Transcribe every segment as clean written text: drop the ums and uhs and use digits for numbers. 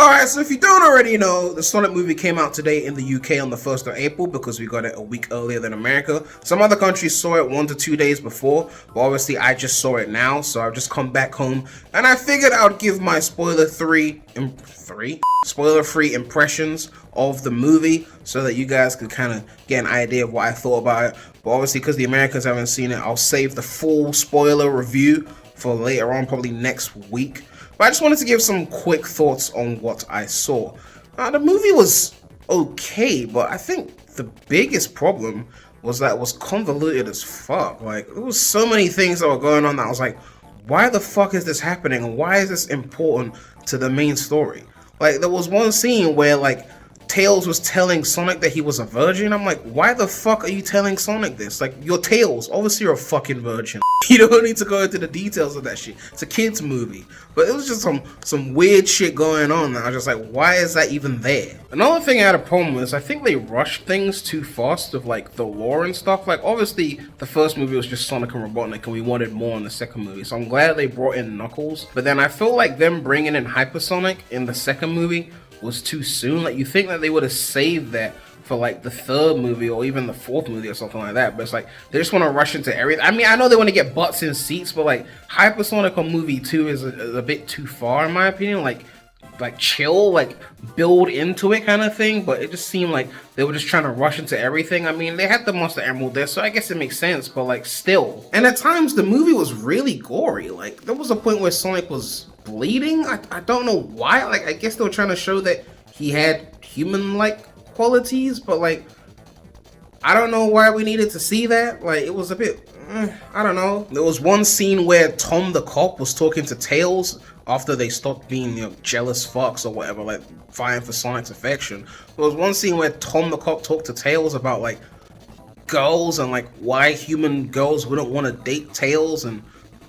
Alright, so if you don't already know, the Sonic movie came out today in the UK on the 1st of April because we got it a week earlier than America. Some other countries saw it 1 to 2 days before, but obviously I just saw it now, so I've just come back home and I figured I would give my spoiler-free impressions of the movie so that you guys could kind of get an idea of what I thought about it. But obviously because the Americans haven't seen it, I'll save the full spoiler review for later on, probably next week. But I just wanted to give some quick thoughts on what I saw. The movie was okay, but I think the biggest problem was that it was convoluted as fuck. Like, there was so many things that were going on that I was like, why the fuck is this happening? And why is this important to the main story? Like, there was one scene where, like, Tails was telling Sonic that he was a virgin. I'm like, why the fuck are you telling Sonic this? Like, you're Tails. Obviously, you're a fucking virgin. You don't need to go into the details of that shit. It's a kid's movie. But it was just some weird shit going on that I was just like, why is that even there? Another thing I had a problem with is I think they rushed things too fast with, like, the lore and stuff. Like, obviously, the first movie was just Sonic and Robotnik, and we wanted more in the second movie. So I'm glad they brought in Knuckles. But then I feel like them bringing in Hypersonic in the second movie was too soon. Like, you think that they would have saved that for like the third movie or even the fourth movie or something like that, but it's like they just want to rush into everything. I mean, I know they want to get butts in seats, but like Hypersonic on movie 2 is a bit too far in my opinion. Like chill, like build into it kind of thing, but it just seemed like they were just trying to rush into everything. I mean, they had the Monster Emerald there, so I guess it makes sense, but like still. And at times the movie was really gory. Like there was a point where Sonic was bleeding. I don't know why. Like I guess they were trying to show that he had human-like qualities, but like I don't know why we needed to see that. Like it was a bit I don't know. There was one scene where Tom the cop was talking to Tails after they stopped being, you know, jealous fucks or whatever, like vying for Sonic's affection. There was one scene where Tom the cop talked to Tails about like girls and like why human girls wouldn't want to date Tails, and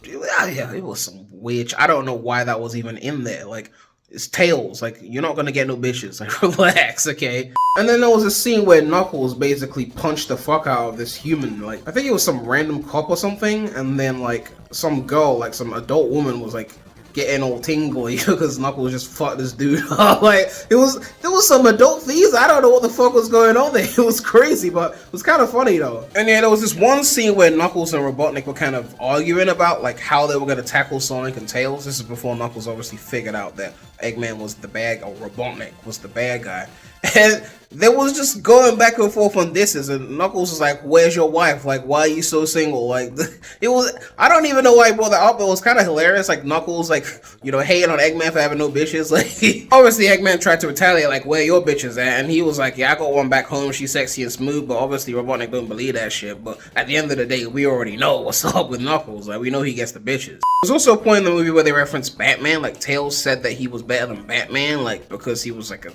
yeah, it was some weird. I don't know why that was even in there. Like, it's Tails, like, you're not gonna get no bitches, like, relax, okay? And then there was a scene where Knuckles basically punched the fuck out of this human, like, I think it was some random cop or something, and then, like, some girl, like, some adult woman was, like, getting all tingly because Knuckles just fucked this dude up. Like, there was some adult things. I don't know what the fuck was going on there. It was crazy, but it was kind of funny though. And yeah, there was this one scene where Knuckles and Robotnik were kind of arguing about like how they were going to tackle Sonic and Tails. This is before Knuckles obviously figured out that Eggman was the bad, or Robotnik was the bad guy. And there was just going back and forth on this, and Knuckles was like, where's your wife? Like, why are you so single? Like, it was, I don't even know why he brought that up, but it was kind of hilarious. Like, Knuckles, like, you know, hating on Eggman for having no bitches. Like, obviously Eggman tried to retaliate, like, where your bitches at? And he was like, yeah, I got one back home, she's sexy and smooth, but obviously Robotnik don't believe that shit. But at the end of the day, we already know what's up with Knuckles. Like, we know he gets the bitches. There's also a point in the movie where they referenced Batman. Like, Tails said that he was better than Batman, like, because he was like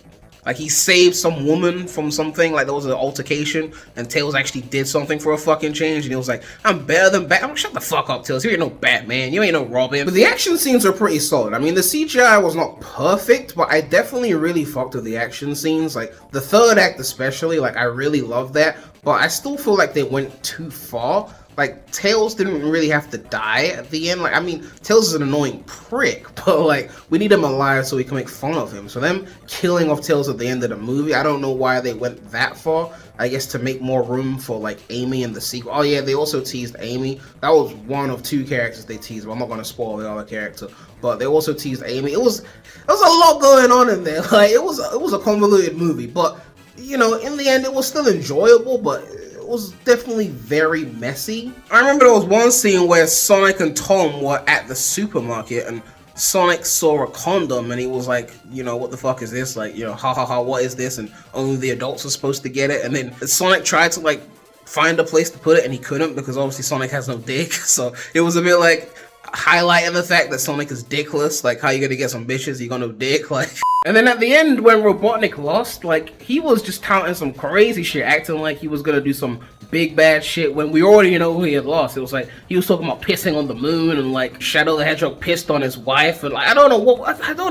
he saved some woman from something, like there was an altercation, and Tails actually did something for a fucking change, and he was like, I'm better than Batman. Shut the fuck up, Tails. You ain't no Batman. You ain't no Robin. But the action scenes are pretty solid. I mean, the CGI was not perfect, but I definitely really fucked with the action scenes. Like, the third act especially, like, I really love that, but I still feel like they went too far. Like, Tails didn't really have to die at the end. Like, I mean, Tails is an annoying prick, but, like, we need him alive so we can make fun of him. So them killing off Tails at the end of the movie, I don't know why they went that far. I guess to make more room for, like, Amy in the sequel. Oh, yeah, they also teased Amy. That was one of 2 characters they teased, but I'm not going to spoil the other character. But they also teased Amy. There was a lot going on in there. Like, it was a convoluted movie, but, you know, in the end, it was still enjoyable, but was definitely very messy. I remember there was one scene where Sonic and Tom were at the supermarket, and Sonic saw a condom and he was like, you know, what the fuck is this? Like, you know, ha ha ha, what is this? And only the adults are supposed to get it. And then Sonic tried to like find a place to put it and he couldn't because obviously Sonic has no dick. So it was a bit like highlighting the fact that Sonic is dickless. Like, how you gonna get some bitches? You got no dick? Like. And then at the end, when Robotnik lost, like, he was just touting some crazy shit, acting like he was gonna do some big bad shit when we already know who he had lost. It was like, he was talking about pissing on the moon, and like, Shadow the Hedgehog pissed on his wife, and like, I don't know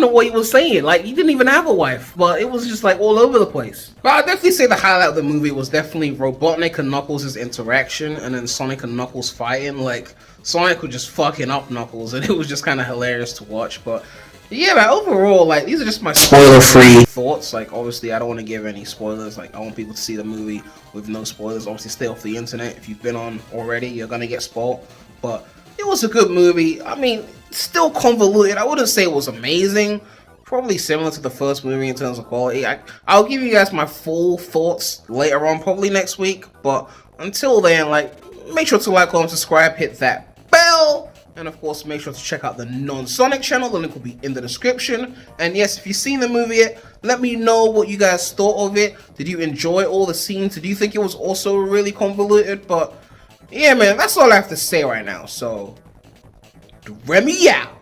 what he was saying. Like, he didn't even have a wife, but it was just like all over the place. But I'd definitely say the highlight of the movie was definitely Robotnik and Knuckles' interaction, and then Sonic and Knuckles fighting. Like, Sonic was just fucking up Knuckles, and it was just kind of hilarious to watch. But Yeah, man, overall, like, these are just my spoiler-free thoughts. Like, obviously, I don't want to give any spoilers. Like, I want people to see the movie with no spoilers. Obviously, stay off the internet. If you've been on already, you're gonna get spoiled. But it was a good movie. I mean, still convoluted. I wouldn't say it was amazing. Probably similar to the first movie in terms of quality. I'll give you guys my full thoughts later on, probably next week. But until then, like, make sure to like, comment, subscribe, hit that bell. And of course, make sure to check out the non-Sonic channel. The link will be in the description. And yes, if you've seen the movie yet, let me know what you guys thought of it. Did you enjoy all the scenes? Did you think it was also really convoluted? But yeah, man, that's all I have to say right now. So, Remy out.